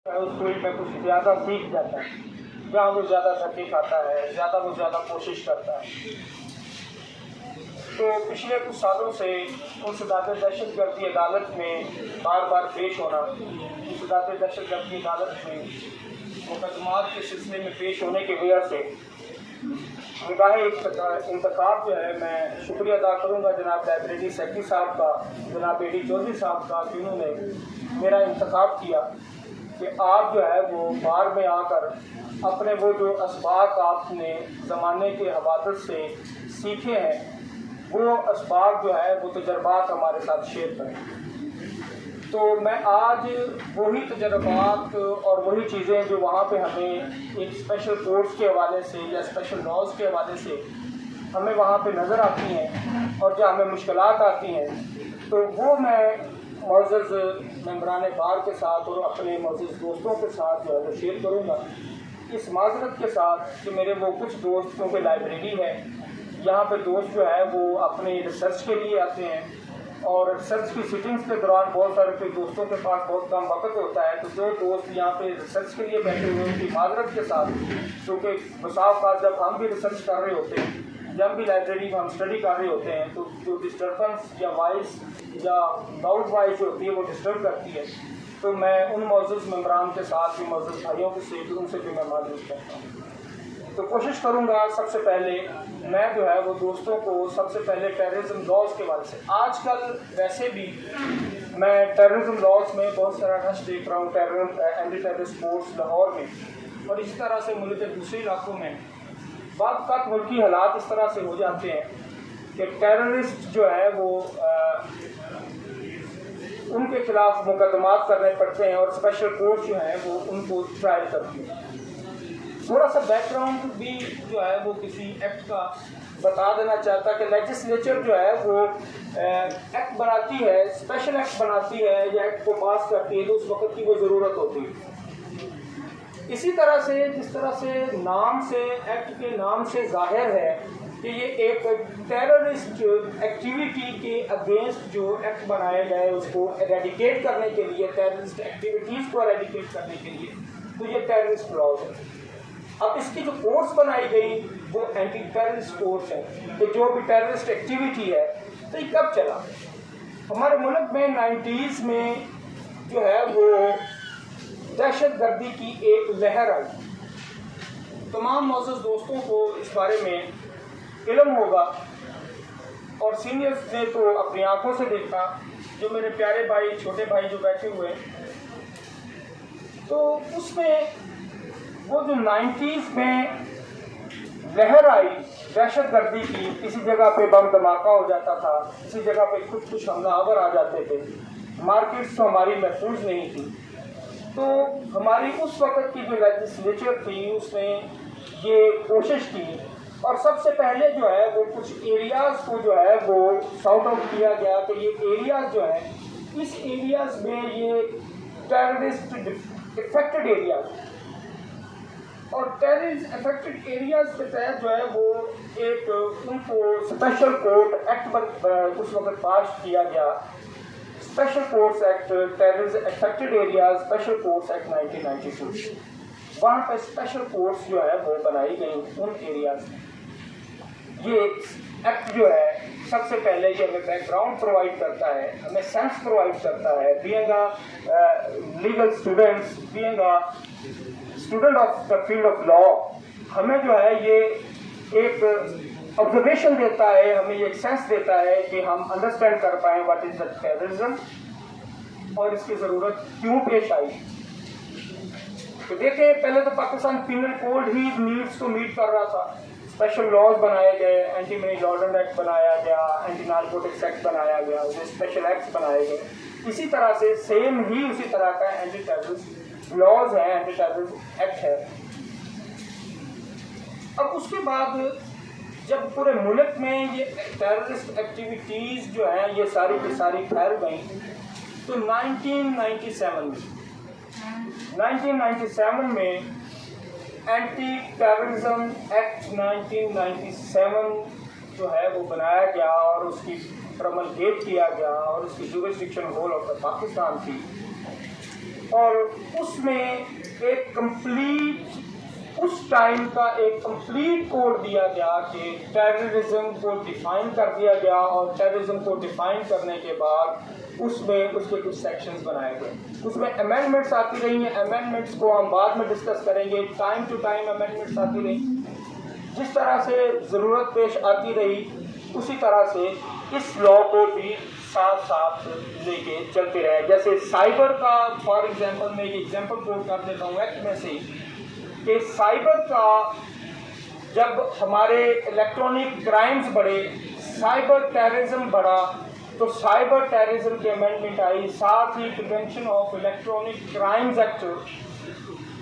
उस फील्ड में कुछ ज़्यादा सीख जाता है, जहाँ वो ज़्यादा तरक्की खाता है, ज़्यादा कोशिश करता है। तो पिछले कुछ सालों से उस दहशतगर्दी अदालत में बार बार पेश होना, उस दहशतगर्दी अदालत में मुकदमात के सिलसिले में पेश होने की वजह से निगाह इंतखाब जो है, मैं शुक्रिया अदा करूँगा जनाब लाइब्रेरी सेक्रेटरी साहब का, जनाब AD चौधरी साहब का, जिन्होंने मेरा इंतखाब किया कि आप जो है वो बार में आकर अपने वो जो असबाक आपने ज़माने के हवादत से सीखे हैं, वो असबाक जो है वो तजर्बात हमारे साथ शेयर करें। तो मैं आज वही तजर्बात और वही चीज़ें जो वहाँ पे हमें एक स्पेशल कोर्स के हवाले से या स्पेशल लॉज के हवाले से हमें वहाँ पे नज़र आती हैं और जो हमें मुश्किलात आती हैं, तो वो मैं मौजूद मेंबरान बार के साथ और अपने मौजूद दोस्तों के साथ जो है वो शेयर करूँगा। इस माजरत के साथ कि मेरे वो कुछ दोस्त, क्योंकि लाइब्रेरी है यहाँ पे, दोस्त जो है वो अपने रिसर्च के लिए आते हैं और रिसर्च की सिटिंग्स के दौरान बहुत सारे दोस्तों के पास बहुत कम वक्त होता है। तो जो दोस्त यहाँ पे रिसर्च के लिए बैठे हुए उनकी माजरत के साथ, क्योंकि बसाव का जब हम भी रिसर्च कर रहे होते हैं, जब भी लाइब्रेरी में हम स्टडी कर रहे होते हैं, तो जो डिस्टर्बेंस या वॉइस या लाउड वॉइस जो होती है वो डिस्टर्ब करती है। तो मैं उन मौजूद मेम्बरान के साथ भी, मौजूद भाइयों के से उनसे भी मैं माजूद करता हूँ। तो कोशिश करूँगा सबसे पहले मैं जो है वो दोस्तों को सबसे पहले टेररिज्म लॉज के बारे से, आजकल वैसे भी मैं टेररिज्म लॉज में बहुत सारा रश देख रहा हूँ, एंटी टेररिस्ट फोर्स लाहौर में और इसी तरह से मुल्क के दूसरे इलाकों में बाद मुल्की हालात इस तरह से हो जाते हैं कि टेररिस्ट जो है वो उनके खिलाफ मुकदमात करने पड़ते हैं और स्पेशल कोर्ट जो है वो उनको ट्रायल करती है। थोड़ा सा बैकग्राउंड भी जो है वो किसी एक्ट का बता देना चाहता कि लेजिस्लेचर जो है वो एक्ट बनाती है, स्पेशल एक्ट बनाती है या एक्ट को पास करती है तो उस वक्त की वो ज़रूरत होती है। इसी तरह से जिस तरह से नाम से, एक्ट के नाम से जाहिर है कि ये एक टेररिस्ट एक्टिविटी के अगेंस्ट जो एक्ट बनाया गया है उसको एरेडिकेट करने के लिए, टेररिस्ट एक्टिविटीज़ को एरेडिकेट करने के लिए, तो ये टेररिस्ट लॉज है। अब इसकी जो कोर्स बनाई गई वो एंटी टेररिस्ट कोर्स है कि जो भी टेररिस्ट एक्टिविटी है, तो ये कब चला? हमारे मुल्क में 90s में जो है वो दहशतगर्दी की एक लहर आई। तमाम मौजूद दोस्तों को इस बारे में इल्म होगा और सीनियर्स ने तो अपनी आंखों से देखा, जो मेरे प्यारे भाई, छोटे भाई जो बैठे हुए, तो उसमें वो जो 90s में लहर आई दहशतगर्दी की, किसी जगह पे बम धमाका हो जाता था, किसी जगह पे कुछ हमलावर आ जाते थे, मार्केट्स तो हमारी महफूज नहीं थी। तो हमारी उस वक्त की जो लेजिस्लेचर थी उसने ये कोशिश की और सबसे पहले जो है वो कुछ एरियाज़ को जो है वो सॉर्ट आउट किया गया कि ये एरियाज़ जो है, इस एरियाज़ में ये टेररिस्ट इफेक्टेड एरियाज़, और टेररिस्ट अफेक्टेड एरियाज के तहत जो है वो एक उनको स्पेशल कोर्ट एक्ट उस वक्त पास किया गया, special courts act, terrorist affected areas special courts act 1992। वहाँ पर स्पेशल कोर्ट्स जो है वो बनाई गई उन एरियाज में। ये एक्ट जो है सबसे पहले ये हमें बैकग्राउंड प्रोवाइड करता है, हमें सेंस प्रोवाइड करता है, being a legal students, being a student of the field of law, हमें जो है ये एक ऑब्जर्वेशन देता है, हमें ये एक सेंस देता है कि हम अंडरस्टैंड कर पाएँ व्हाट इज़ द टेररिज्म और इसकी ज़रूरत क्यों पेश आई। तो देखें, पहले तो Pakistan penal code he needs को मीट कर रहा था, स्पेशल लॉज बनाए गए, एंटी मनी लॉन्ड्रिंग एक्ट बनाया गया, एंटी नारकोटिक्स एक्ट बनाया गया, जो स्पेशल एक्ट्स बनाए गए। इसी तरह से सेम ही उसी तरह का एंटी टेररिस्ट लॉज है, एंटी टेररिस्ट एक्ट है। अब उसके बाद जब पूरे मुल्क में ये टेररिस्ट एक्टिविटीज़ जो हैं ये सारी की सारी फैल गई, तो 1997 में एंटी टेररिज्म एक्ट 1997 जो है वो बनाया गया और उसकी प्रमलगेट किया गया और उसकी jurisdiction whole of the Pakistan थी। और उसमें एक कंप्लीट उस टाइम का एक कंप्लीट कोड दिया गया कि टेररिज्म को डिफाइन कर दिया गया, और टेररिज्म को डिफाइन करने के बाद उसमें उसके कुछ सेक्शंस बनाए गए। उसमें अमेंडमेंट्स आती रही हैं, अमेंडमेंट्स को हम बाद में डिस्कस करेंगे। टाइम टू टाइम अमेंडमेंट्स आती रही, जिस तरह से ज़रूरत पेश आती रही उसी तरह से इस लॉ को भी साथ साथ लेके चलते रहे। जैसे साइबर का फॉर एग्जांपल मैं एक एग्जांपल कोट कर देता हूँ एक्ट में से कि साइबर का जब हमारे इलेक्ट्रॉनिक क्राइम्स बढ़े, साइबर टेररिज्म बढ़ा, तो साइबर टेररिज्म की अमेंडमेंट आई। साथ ही prevention of electronic crimes act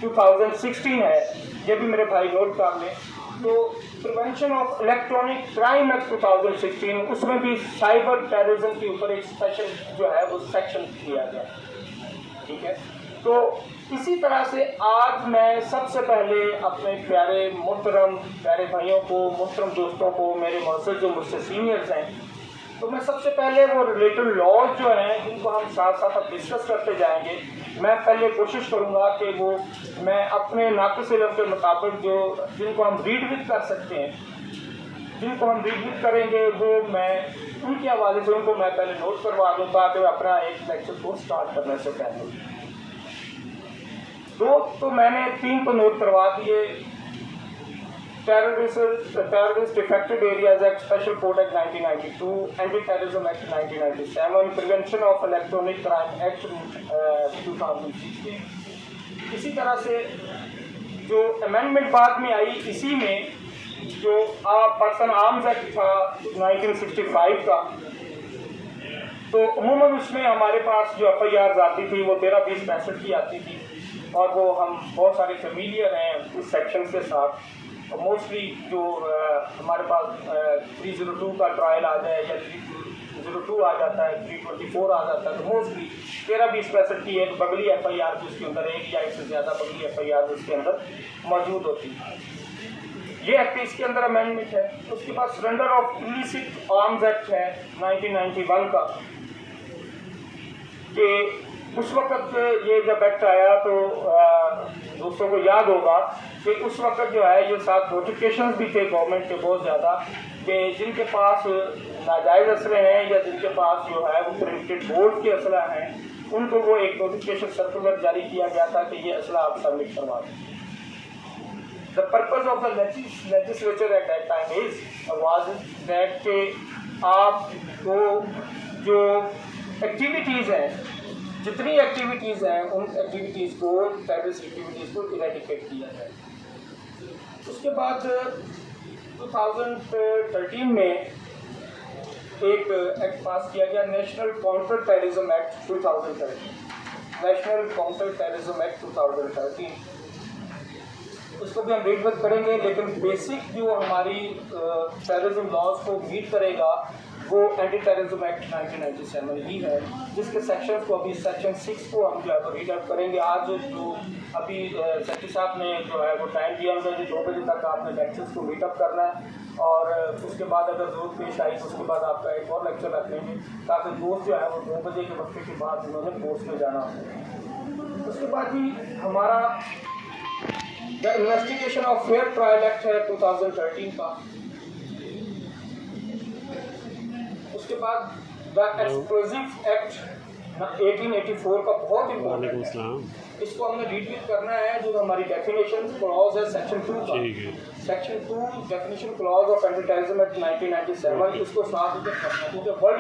2016 है, ये भी मेरे भाई नोट कर लें। तो prevention of electronic crime act 2016, उसमें भी साइबर टेररिज्म के ऊपर एक स्पेशल जो है वो सेक्शन दिया गया। ठीक है, तो इसी तरह से आज मैं सबसे पहले अपने प्यारे मोहतरम प्यारे भाइयों को, मोहतरम दोस्तों को, मेरे मौजूद जो मुझसे सीनियर्स हैं, तो मैं सबसे पहले वो रिलेटेड लॉज जो हैं जिनको हम साथ साथ अब डिस्कस करते जाएंगे, मैं पहले कोशिश करूंगा कि वो मैं अपने नाक़िस इल्म के मुताबिक जो जिनको हम रीड विद कर सकते हैं, जिनको हम रीड विद करेंगे, वो मैं उनके हवाले से उनको मैं पहले नोट करवा दूँ ताकि अपना एक लेक्चर को स्टार्ट करने से पहले। तो मैंने 3 को नोट करवा दिए। Terrorist affected areas act, special code act 1992, anti terrorism act 1997, prevention of electronic crime act 2016। इसी तरह से जो अमेंडमेंट बाद में आई, इसी में जो पर्सन आर्म्स एक्ट था 1965 का, तो अमूमन उसमें हमारे पास जो FIR आती थी वो 13-20-65 की आती थी, और वो हम बहुत सारे फेमिलियर हैं उस सेक्शन के साथ। मोस्टली जो हमारे पास 302 का ट्रायल आ जाए या 302 आ जाता है, 324 आ जाता है, तो मोस्टली 13-20-65 की एक बगली FIR उसके अंदर एक या इससे ज़्यादा बगली FIR उसके अंदर मौजूद होती है। ये एक्ट इसके अंदर अमेंडमेंट है। उसके बाद surrender of illicit arms act है 1991 का, कि उस वक़्त ये जब एक्ट आया तो दोस्तों को याद होगा कि उस वक्त जो है ये साथ नोटिफिकेशन भी थे गवर्नमेंट के बहुत ज़्यादा, कि जिनके पास नाजायज़ असले हैं या जिनके पास जो है वो प्रिंटेड बोर्ड के असला हैं, उनको वो एक नोटिफिकेशन सर्कुलर जारी किया गया था कि ये असला आप सबमिट करवा दें। The purpose of the legislature at that time was that कि आपको जो एक्टिविटीज़ हैं, जितनी एक्टिविटीज़ हैं, उन एक्टिविटीज़ को, टेररिस्ट एक्टिविटीज़ को इरेडिकेट किया जाए। उसके बाद 2013 में एक एक्ट पास किया गया, national counter terrorism act 2013, national counter terrorism act 2013। उसको भी हम रीड विद करेंगे, लेकिन बेसिक जो हमारी टेररिज्म लॉज को मीट करेगा वो एंटी टेररिज्म एक्ट 1997 ही है, जिसके सेक्शन को अभी सेक्शन 6 को हम जो है वो रीड आउट करेंगे। आज जो अभी सेक्रेटरी साहब ने जो है वो टाइम दिया हुआ है 2 बजे तक आपने लेक्चर्स को रीड अप करना है, और उसके बाद अगर जरूरत पेश आई तो उसके बाद आपका एक और लेक्चर रख लेंगे, ताकि दोस्त जो है वो 2 बजे के वक्त के बाद उन्होंने पोस्ट में जाना हो। उसके बाद ही हमारा the investigation of fair trial act है 2013 का। उसके बाद द एक्सप्लोजिव एक्ट 1884 का बहुत इंपॉर्टेंट, इसको हमने रीड करना है। जो हमारी डेफिनेशन क्लॉज है सेक्शन 2 का, section 2 definition clause of anti terrorism act 1997, इसको साथ इधर करना है, क्योंकि वर्ड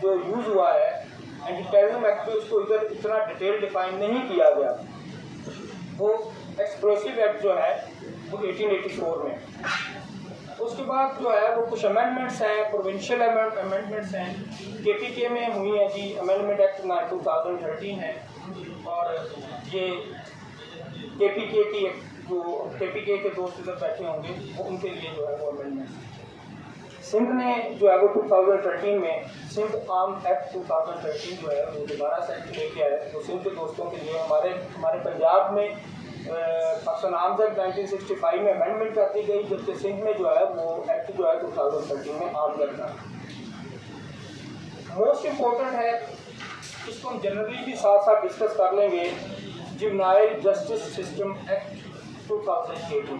जो यूज़ हुआ है एंटी टेररिज्म एक्ट में, उसको इधर इतना डिटेल डिफाइन नहीं किया गया। वो एक्सप्लोसिव एक्ट जो है वो 1884 में। उसके बाद जो है वो कुछ अमेंडमेंट्स हैं, प्रोविंशियल अमेंडमेंट्स हैं, KPK में हुई हैं जी। अमेंडमेंट एक्ट 2013 है, और ये KPK की जो KPK के दोस्त इधर बैठे होंगे वो उनके लिए जो है वो अमेंडमेंट। सिंध ने जो है वो 2013 में सिंध आर्म एक्ट 2013 जो है वो दोबारा से एक्ट लेके आया। तो सिंध के दोस्तों के लिए हमारे पंजाब में पर्सन आर्म्स एक्ट 1965 में अमेंडमेंट कर दी गई, जबकि सिंध में जो है वो एक्ट जो है 2013 में आर्म्स एक्ट था। मोस्ट इम्पोर्टेंट है इसको हम जनरली भी साथ साथ डिस्कस कर लेंगे, juvenile justice system act 2018,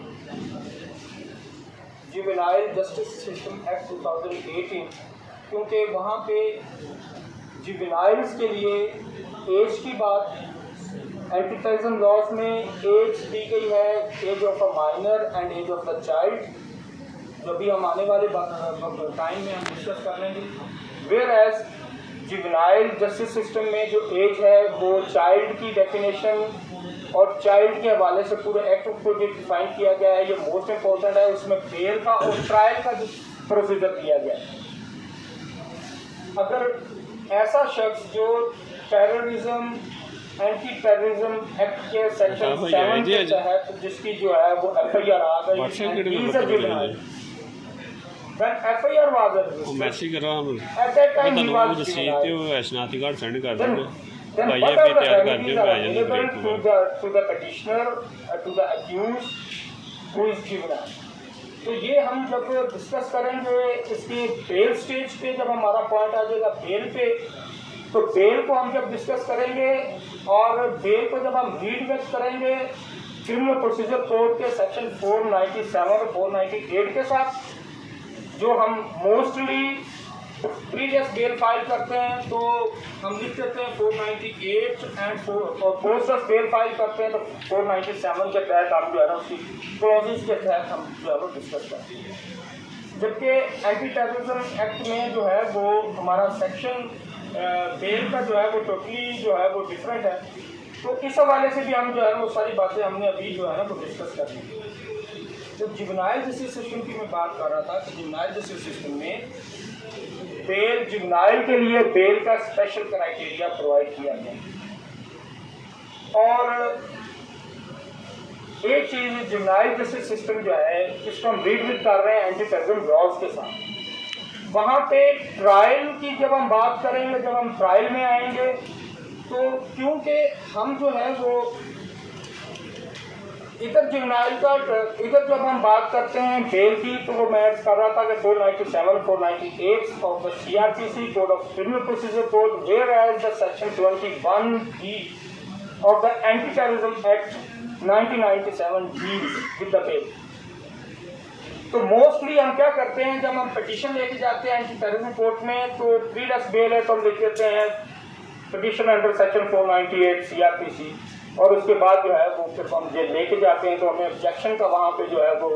juvenile justice system act 2018, क्योंकि वहाँ पे जुवेनाइल्स के लिए एज की बात एंटी टेररिज्म लॉज में एज दी गई है, age of a minor and age of the child, जो भी हम आने वाले टाइम में हम डिस्कस कर लेंगे। Whereas juvenile justice system में जो एज है वो चाइल्ड की डेफिनेशन और चाइल्ड के हवाले से पूरे एक्ट को जो डिफाइन किया गया है, ये मोस्ट इम्पोर्टेंट है। उसमें बेल का और ट्रायल का जो प्रोसीजर दिया गया है। अगर ऐसा शख्स जो टेररिज्म एंटी टेररिज्म एक्ट के सेक्शन 7 के तहत जिसकी जो है वो FIR आ गई, when FIR was ਉਹ ਮੈਸੇਜ ਕਰਾਂ ਹੁਣ at that time he ਤੁਹਾਨੂੰ was ਉਹ ਦੱਸੀ ਤੇ ਉਹ ਐਸ਼ਨਾਤੀ ਕਾਰਡ ਸੈਂਡ ਕਰ then ਦਿੰਦੇ ਭਾਈ what are ਆਪੇ the ਤਿਆਰ ਕਰ remedies ਦਿਓ are ਮੈਂ ਜਨ available to the petitioner, to the accused who is juvenile? तो ये हम जब डिस्कस करेंगे इसकी बेल स्टेज पे, जब हमारा पॉइंट आ जाएगा बेल पे, तो बेल को हम जब डिस्कस करेंगे और बेल को जब हम रीड बैक करेंगे क्रिमिनल प्रोसीजर कोड के सेक्शन 497 और 498 के साथ, जो हम मोस्टली प्रीवियस बेल फाइल करते हैं तो हम लिख देते हैं 498 एंड और पोस्टर्स बेल फाइल करते हैं तो 497 के तहत हम जो है ना उसकी क्लॉजेस के तहत हम जो है वो डिस्कस करते हैं। जबकि एंटी टेररिज्म एक्ट में जो है वो हमारा सेक्शन बेल का जो है वो टोटली जो है वो डिफरेंट है। तो इस हवाले से भी हम जो है वो सारी बातें हमने अभी जो है ना वो डिस्कस कर ली। जब जुवेनाइल जस्टिस सिस्टम की मैं बात कर रहा था तो जुवेनाइल जस्टिस सिस्टम में बेल, जुवेनाइल के लिए बेल का स्पेशल क्राइटेरिया प्रोवाइड किया गया। और एक चीज़ जुवेनाइल जस्टिस सिस्टम जो है इसको हम रीड विद कर रहे हैं एंटी टेररिज्म लॉज के साथ। वहाँ पे ट्रायल की जब हम बात करेंगे, जब हम ट्रायल में आएंगे तो क्योंकि हम जो है वो इधर जुवेनाइल का इधर जब हम बात करते हैं बेल की तो वो मैं कर रहा था कि 497, 498 of the CRPC code of criminal procedure code, whereas the section 21B of the anti terrorism act 1997 deals with the bail. तो मोस्टली हम क्या करते हैं, जब हम पिटीशन लेके जाते हैं एंटी टेररिज्म कोर्ट में तो प्रीवियस बेल है तो हम लिख देते हैं पिटीशन अंडर सेक्शन 498 CRPC, और उसके बाद जो है वो फिर हम जे लेके जाते हैं तो हमें ऑब्जेक्शन का वहाँ पे जो है वो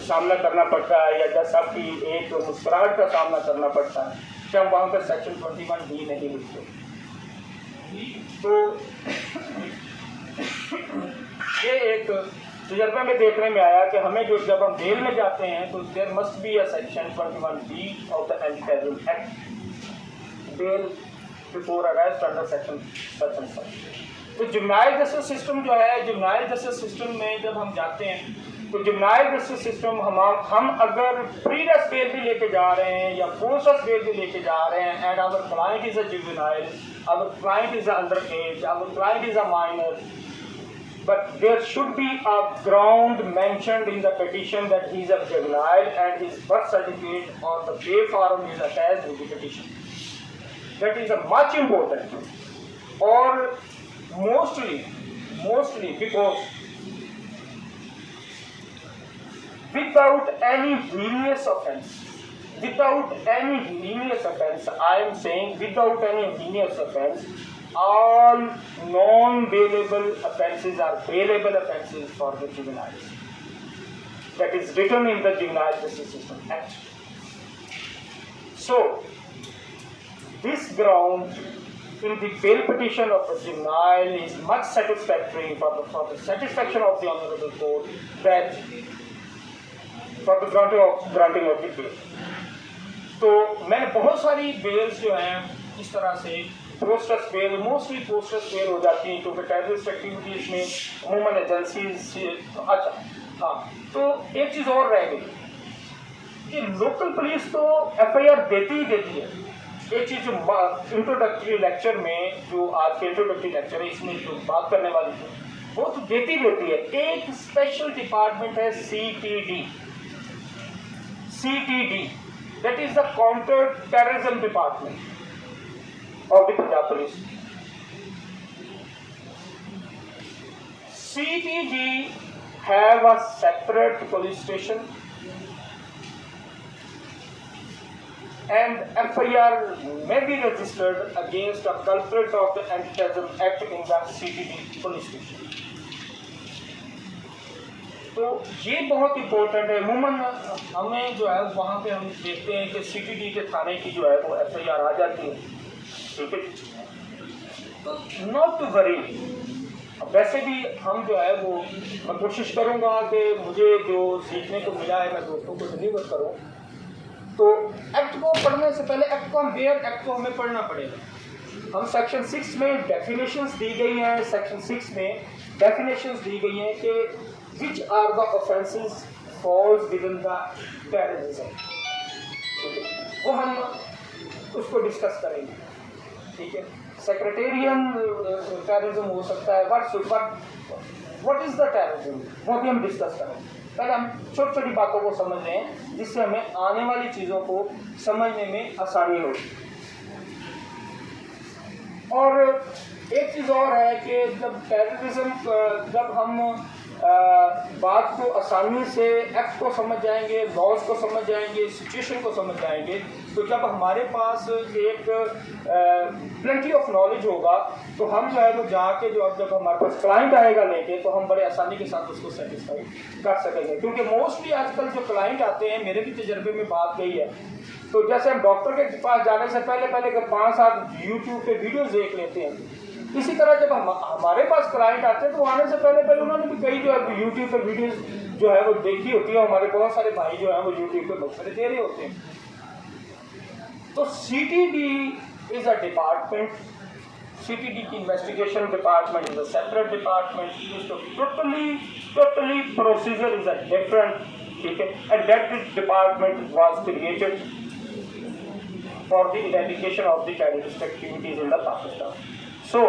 सामना करना पड़ता है, या जज साहब की एक मुस्कुराहट का सामना करना पड़ता है कि हम वहाँ पर सेक्शन 21B नहीं लिखते। तो ये एक तजर्बे में देखने में आया कि हमें जो जब हम बेल में जाते हैं तो there must be a section 21B of the anti terrorism act, bail before arrest under section such and such. तो जुवेनाइल जस्टिस सिस्टम जो है, जुवेनाइल जस्टिस सिस्टम में जब हम जाते हैं तो जुवेनाइल जस्टिस सिस्टम हम अगर प्रीवियस बेल भी लेके जा रहे हैं या पोस्टर्स बेल भी लेके जा रहे हैं and our client is a juvenile, our client is under age, our client is a minor, but there should be a ground mentioned in the petition that he is a juvenile and his birth certificate or the bail form is attached with the petition. That is a much important, or mostly because without any heinous offense, I am saying without any heinous offense, all non-bailable offences are bailable offences for the juveniles. That is written in the Juvenile Justice System Act. So, this ground in the bail petition of the juvenile is much satisfactory for the satisfaction of the Honourable Court that for the granting of the bail. तो मैंने बहुत सारी bells जो हैं इस तरह से post arrest bail, mostly post arrest bail हो जाती हैं क्योंकि टेररिस्ट एक्टिविटीज़ में अमूमन एजेंसीज। अच्छा हाँ, तो एक चीज़ और रह गई कि लोकल पुलिस तो FIR देती ही देती है। एक चीज़ जो इंट्रोडक्टरी लेक्चर में जो आज के इंट्रोडक्टरी लेक्चर है इसमें जो बात करने वाली थी वो तो देती है। एक स्पेशल डिपार्टमेंट है CTD, that is the counter terrorism department. of the Punjab Police. CTG have a separate police station and FIR may be registered against a culprit of the Anti-Terrorism Act in the CTG police station. तो ये बहुत important है। अमूमन हमें जो है वहाँ पे हम देखते हैं कि CTG के थाने की जो है वो FIR आ जाती है, ठीक है। तो नॉट टू वरी, वैसे भी हम जो है वो मैं कोशिश करूँगा कि मुझे जो सीखने को मिला है मैं दोस्तों को डिलीवर करूँ। तो एक्ट को पढ़ने से पहले एक्ट को हम एक्ट को हमें पढ़ना पड़ेगा। हम सेक्शन 6 में डेफिनेशंस दी गई हैं, सेक्शन 6 में डेफिनेशंस दी गई हैं कि which are the offences falls within the terrorism, वो हम उसको डिस्कस करेंगे, ठीक है। सेक्रेटेरियन टेररिज्म हो सकता है, व्हाट इज द टेररिज्म, वो भी हम डिस्कस करेंगे। पहले हम छोटी छोटी बातों को समझ रहे हैं जिससे हमें आने वाली चीज़ों को समझने में आसानी हो। और एक चीज़ और है कि जब टेररिज्म, जब हम बात को आसानी से एक्ट को समझ जाएंगे, लॉज को समझ जाएंगे, सिचुएशन को समझ जाएंगे, तो जब हमारे पास एक प्लेंटी ऑफ नॉलेज होगा तो हम जो है वो जाके जो अब जब हमारे पास क्लाइंट आएगा लेके तो हम बड़े आसानी के साथ उसको सेटिस्फाई कर सकेंगे। क्योंकि मोस्टली आजकल जो क्लाइंट आते हैं, मेरे भी तजर्बे में बात गई है, तो जैसे हम डॉक्टर के पास जाने से पहले 5-7 यूट्यूब पे वीडियोज़ देख लेते हैं, इसी तरह जब हमारे पास क्लाइंट आते हैं तो आने से पहले उन्होंने भी कई जो है यूट्यूब पे वीडियोस जो है वो देखी होती है। हमारे बहुत सारे भाई जो है वो यूट्यूब पे मशवरे दे रहे होते हैं। तो CTD is a department, CTD की investigation department is a separate department, totally procedure is a different, ठीक है। And that department was created for the eradication of the terrorist activities in the Pakistan. So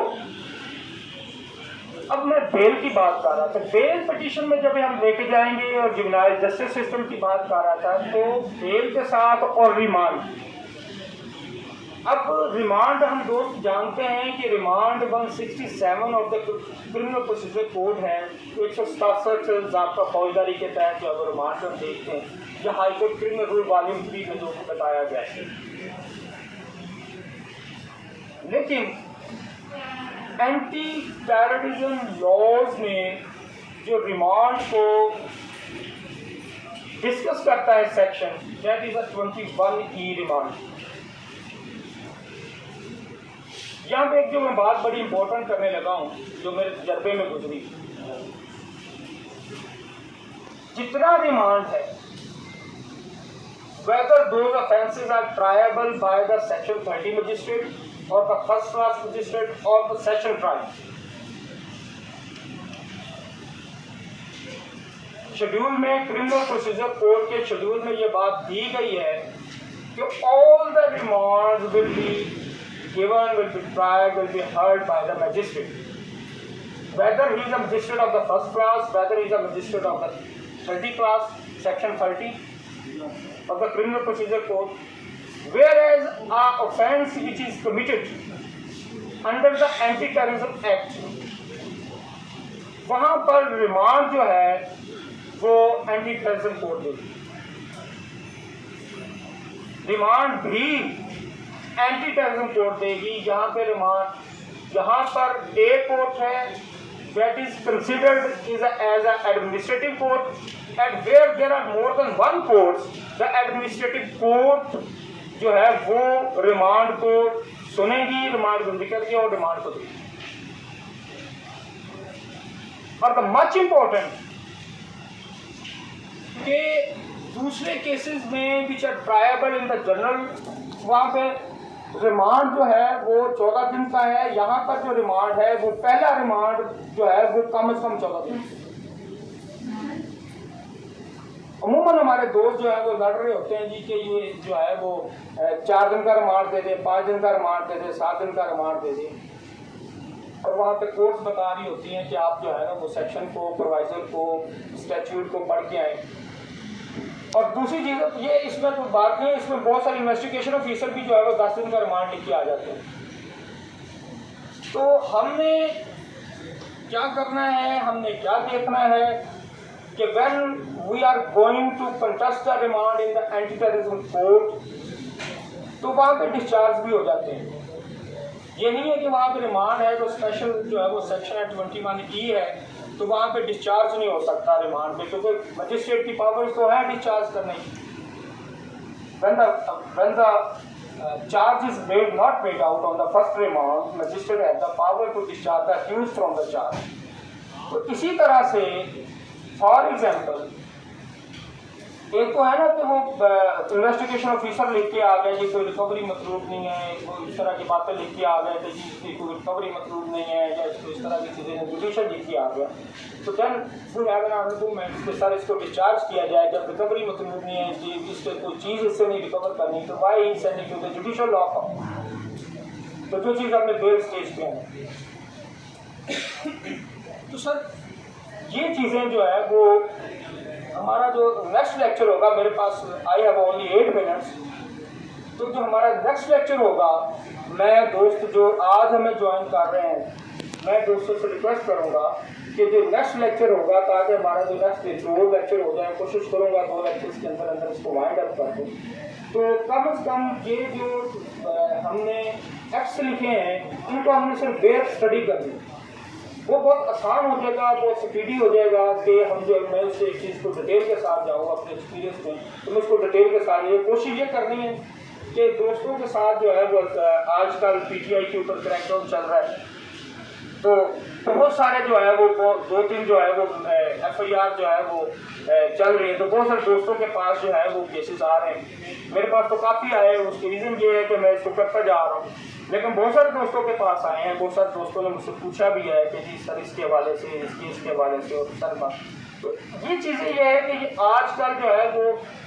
अब मैं bell की बात कर रहा था। बेल पिटीशन में जब हम लेके जाएंगे और जुवेनाइल जस्टिस सिस्टम की बात कर रहा था, तो बेल के साथ और रिमांड। अब रिमांड हम दोस्त जानते हैं कि remand 167 of the criminal procedure code है, 167 ज़ाब्ता फौजदारी के तहत जो रिमांड हम देखते हैं, जो हाईकोर्ट क्रिमिनल रूल वॉल्यूम 3 में जो बताया गया है। लेकिन एंटी टेररिज्म लॉज में जो रिमांड को डिस्कस करता है section, that is a 21E remand. यहाँ पे एक जो मैं बात बड़ी इंपॉर्टेंट करने लगा हूँ, जो मेरे तजर्बे में गुजरी, जितना रिमांड है, whether those offences are triable by the section 30 magistrate or the first class magistrate or the session trial, schedule में क्रिमिनल प्रोसीजर कोड के शेड्यूल में ये बात दी गई है कि all the remands will be given, will be tried, will be heard by the magistrate, whether he is a magistrate of the first class, whether he is a magistrate of the 30 class, section 30 of the criminal procedure code. Whereas an offence which is committed under the Anti-Terrorism Act, वहाँ पर remand जो है वो anti terrorism code देगी। Remand भी anti terrorism code देगी। यहाँ पे रिमांड, यहाँ पर ए कोर्ट है, that is considered is as an administrative court, and where there are more than one courts, the administrative court जो है वो रिमांड को सुनेगी, रिमांड को करेगी और रिमांड को देगी। और द मच इम्पोर्टेंट कि दूसरे केसेस में which are triable in the general, वहाँ पे रिमांड जो है वो 14 दिन का है। यहाँ पर जो रिमांड है वो पहला रिमांड जो है वो कम से कम 14 दिन। अमूमन हमारे दोस्त जो है वो लड़ रहे होते हैं जी कि ये जो है वो 4 दिन का रिमांड दे दे, 5 दिन का रिमांड दे दे, 7 दिन का रिमांड दे दे, और वहाँ पे कोर्ट्स बता रही होती हैं कि आप जो है ना वो सेक्शन को, प्रोवाइजर को, स्टैट्यूट को पढ़ के आए। और दूसरी चीज़ ये इसमें कोई बात नहीं है, इसमें बहुत सारे इन्वेस्टिगेशन ऑफिसर भी जो है वो 10 दिन का रिमांड लिख के आ जाते हैं। तो हमने क्या करना है, हमने क्या देखना है कि when we are going to contest the remand in the anti-terrorism court, तो वहाँ पे डिस्चार्ज भी हो जाते हैं। ये नहीं है कि वहाँ पे रिमांड है तो स्पेशल जो है वो सेक्शन 21E है तो वहाँ पे डिस्चार्ज नहीं हो सकता रिमांड पे, क्योंकि मजिस्ट्रेट की पावर्स तो है डिस्चार्ज करने की। when the charge is not made out on the first remand, magistrate has the power to discharge the accused from the charge। तो इसी तरह से फॉर एग्जाम्पल एक तो है ना कि वो इन्वेस्टिगेशन ऑफिसर लेके आ गए जी कोई रिकवरी मतलूब नहीं है, वो इस तरह की बातें लेके आ गए थे जी इसकी कोई रिकवरी मतलूब नहीं है या इसको इस तरह की चीज़ें जुडिशल लेके आ गया, तो देन वो हैव एन आर्गूमेंट इसके सर इसको डिस्चार्ज किया जाए। जब रिकवरी मतलूब नहीं है जी इससे कोई चीज़ इससे नहीं रिकवर करनी तो why he sending to the judicial law form, तो जो चीज़ हमने बेल स्टेज पे है। तो सर ये चीज़ें जो है वो हमारा जो नेक्स्ट लेक्चर होगा, मेरे पास आई हैव ओनली 8 मिनट्स, तो जो हमारा नेक्स्ट लेक्चर होगा मैं दोस्त जो आज हमें ज्वाइन कर रहे हैं मैं दोस्तों से रिक्वेस्ट करूंगा कि जो नेक्स्ट लेक्चर होगा ताकि हमारा जो नेक्स्ट 2 लेक्चर हो जाए, कोशिश करूंगा 2 लेक्चर्स के अंदर अंदर इसको वाइंड अप कर दूँ। तो कम से कम ये जो हमने एक्ट्स लिखे हैं उनको हमने सिर्फ बेयर स्टडी करनी, वो बहुत आसान हो जाएगा, बहुत स्पीडी हो जाएगा कि हम जो मैं उससे एक चीज़ को डिटेल के साथ जाऊँ अपने एक्सपीरियंस में, तो मैं उसको डिटेल के साथ ये कोशिश ये करनी है कि दोस्तों के साथ जो है वो आजकल PTI के ऊपर क्रैकडाउन चल रहा है, तो बहुत सारे जो है वो 2-3 जो है वो FIR जो है वो चल रही है, तो बहुत सारे दोस्तों के पास जो है वो केसेस आ रहे हैं, मेरे पास तो काफ़ी आए। उसकी रीज़न ये है कि मैं इसको करता जा रहा हूँ, लेकिन बहुत सारे दोस्तों के पास आए हैं, बहुत सारे दोस्तों ने मुझसे पूछा भी है कि जी सर इसके हवाले से इसके हवाले से और सर बात, तो ये चीज़ें ये है कि आजकल जो है वो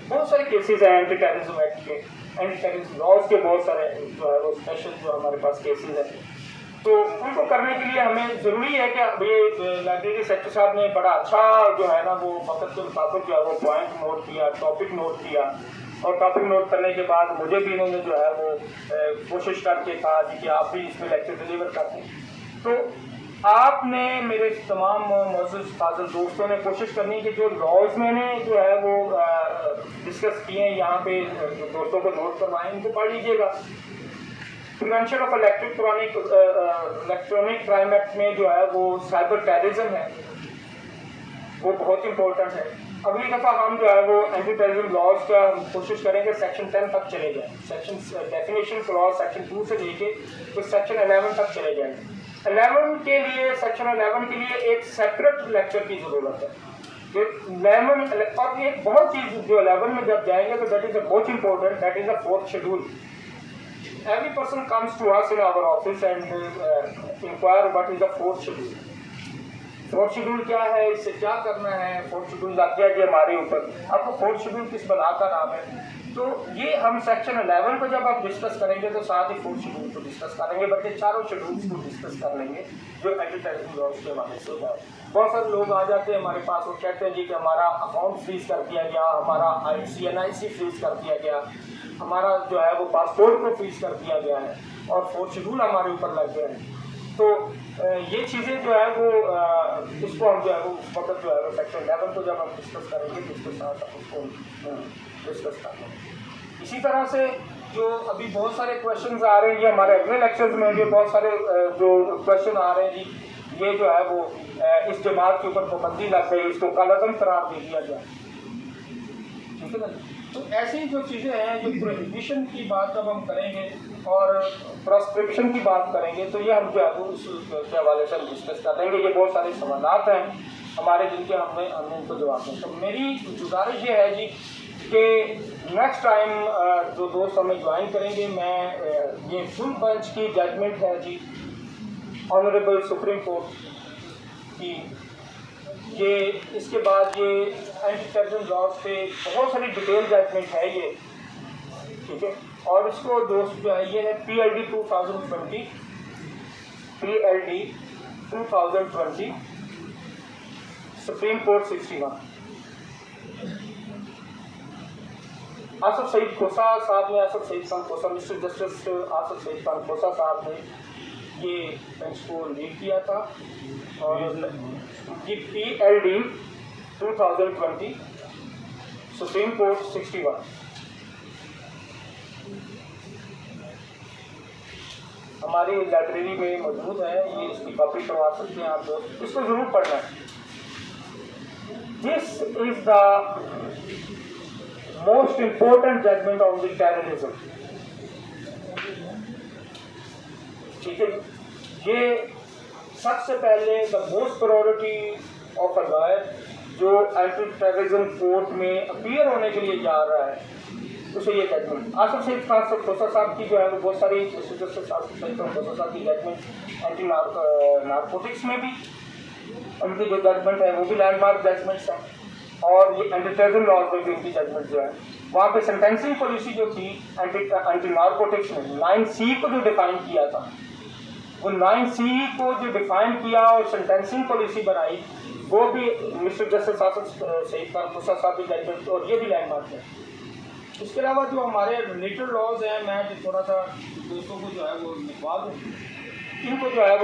बहुत सारे केसेस हैं एंटी टेररिज्म एक्ट के, एंटी टेररिज्म लॉज के बहुत सारे जो है वो स्पेशल जो हमारे पास केसेस हैं, तो उनको करने के लिए हमें ज़रूरी है कि ये लाइब्रेरी सेक्टर साहब ने बड़ा अच्छा जो है ना वो वक्त के मुताबिक जो है वो पॉइंट नोट किया, टॉपिक नोट किया, और टॉपिक नोट करने के बाद मुझे भी इन्होंने जो है वो कोशिश करके कहा जी कि आप भी इसमें लेक्चर डिलीवर करते हैं। तो आपने मेरे तमाम मौजूद फाजिल दोस्तों ने कोशिश करनी है कि जो लॉज मैंने जो है वो डिस्कस किए हैं यहाँ पे दोस्तों को नोट करवाएं, इनको पढ़ लीजिएगा। Prevention of electronic crime act में जो है वो साइबर टेररिज्म है वो बहुत इंपॉर्टेंट है। अगली दफ़ा हम जो है वो एंटी टेररिज्म लॉज का हम कोशिश करेंगे सेक्शन 10 तक चले जाएँ, सेक्शन डेफिनेशन क्लॉज सेक्शन 2 से लेके तो सेक्शन 11 तक चले जाएंगे। 11 के लिए सेक्शन 11 के लिए एक सेपरेट लेक्चर की ज़रूरत है। 11 और एक बहुत चीज़ जो 11 में जब जाएंगे तो that is a most important, that is the 4th schedule. Every person comes to us in our office and inquire what is the 4th schedule। 4th schedule क्या है, इससे क्या करना है, 4th शेड्यूल लग गया जी हमारे ऊपर, आपको 4th शेड्यूल किस बना का नाम है। तो ये हम सेक्शन 11 को जब आप डिस्कस करेंगे तो साथ ही 4th शेड्यूल को डिस्कस करेंगे, बल्कि चारों शेड्यूल्स को डिस्कस कर लेंगे जो एंटी टेररिज्म लॉज के हवाले से है। बहुत सारे लोग आ जाते हैं हमारे पास, वो कहते हैं जी कि हमारा अकाउंट फ्रीज कर दिया गया, हमारा NIC फ्रीज कर दिया गया, हमारा जो है वो पासपोर्ट को फ्रीज कर दिया गया है और 4th शेड्यूल हमारे ऊपर लग गया है। तो ये चीज़ें जो है वो इसको हम जो है वो उस वक्त जो है वो सेक्शन 11 को जब हम डिस्कस करेंगे तो उसके साथ हम उसको डिस्कस करेंगे। इसी तरह से जो अभी बहुत सारे क्वेश्चंस आ रहे हैं, ये हमारे अगले लेक्चर्स में भी बहुत सारे जो क्वेश्चन आ रहे हैं जी, ये जो है वो इस जमात के ऊपर पाबंदी लग गई, इसको कालाज़म करार दे दिया गया, ठीक है ना। तो ऐसी जो चीज़ें हैं, जो प्रोहिबिशन की बात जब हम करेंगे और प्रोस्क्रिप्शन की बात करेंगे तो ये हम जो है उसके हवाले से हम डिस्कस कर लेंगे। ये बहुत सारे सवालात हैं हमारे जिनके हमने उनको जवाब दें। तो मेरी गुजारिश ये है जी कि नेक्स्ट टाइम जो दोस्त हमें ज्वाइन करेंगे, मैं ये फुल बेंच की जजमेंट है जी ऑनरेबल सुप्रीम कोर्ट की, ये इसके बाद ये एंटी टेररिज्म लॉज पे बहुत सारी डिटेल जजमेंट है ये, ठीक है। और इसको दोस्त जो है ये है PLD 2020 supreme court 61। Asif Saeed Khosa साहब ने, आसफ सईद खान खोसा, मिस्टर जस्टिस आसफ सईद खान खोसा साहब ने ये बेंच को लीड किया था और ये PLD 2020 सुप्रीम कोर्ट 61। हमारी लाइब्रेरी में मौजूद है, ये इसकी कॉपी करवा सकते हैं आप लोग, इसको जरूर पढ़ना है। This is the most important judgment on the terrorism. ठीक है, ये सबसे पहले the most priority of a lawyer जो एंटी टेररिज्म कोर्ट में अपीयर होने के लिए जा रहा है, उसे ये जजमेंट आसिफ सईद खान खोसा साहब की जो है वो बहुत सारी आसिफ सईद खान खोसा साहब की जजमेंट एंटी नारकोटिक्स में भी उनकी जो जजमेंट है वो भी लैंडमार्क जजमेंट्स हैं, और ये एंटी टेररिज्म लॉज में भी उनकी जजमेंट जो है वहाँ पे सेंटेंसिंग पॉलिसी जो थी एंटी नारकोटिक्स में 9C को जो डिफाइन किया था, वो 9C को जो डिफाइन किया और सेंटेंसिंग पॉलिसी बनाई, वो भी मिस्टर जस्टिस आसिफ सईद खान खोसा साहब की जजमेंट और ये भी लैंडमार्क है। इसके अलावा जो हमारे रिलेटेड लॉज हैं, मैं थोड़ा सा दोस्तों को जो है वो लिखवा दूँ, इनको जो है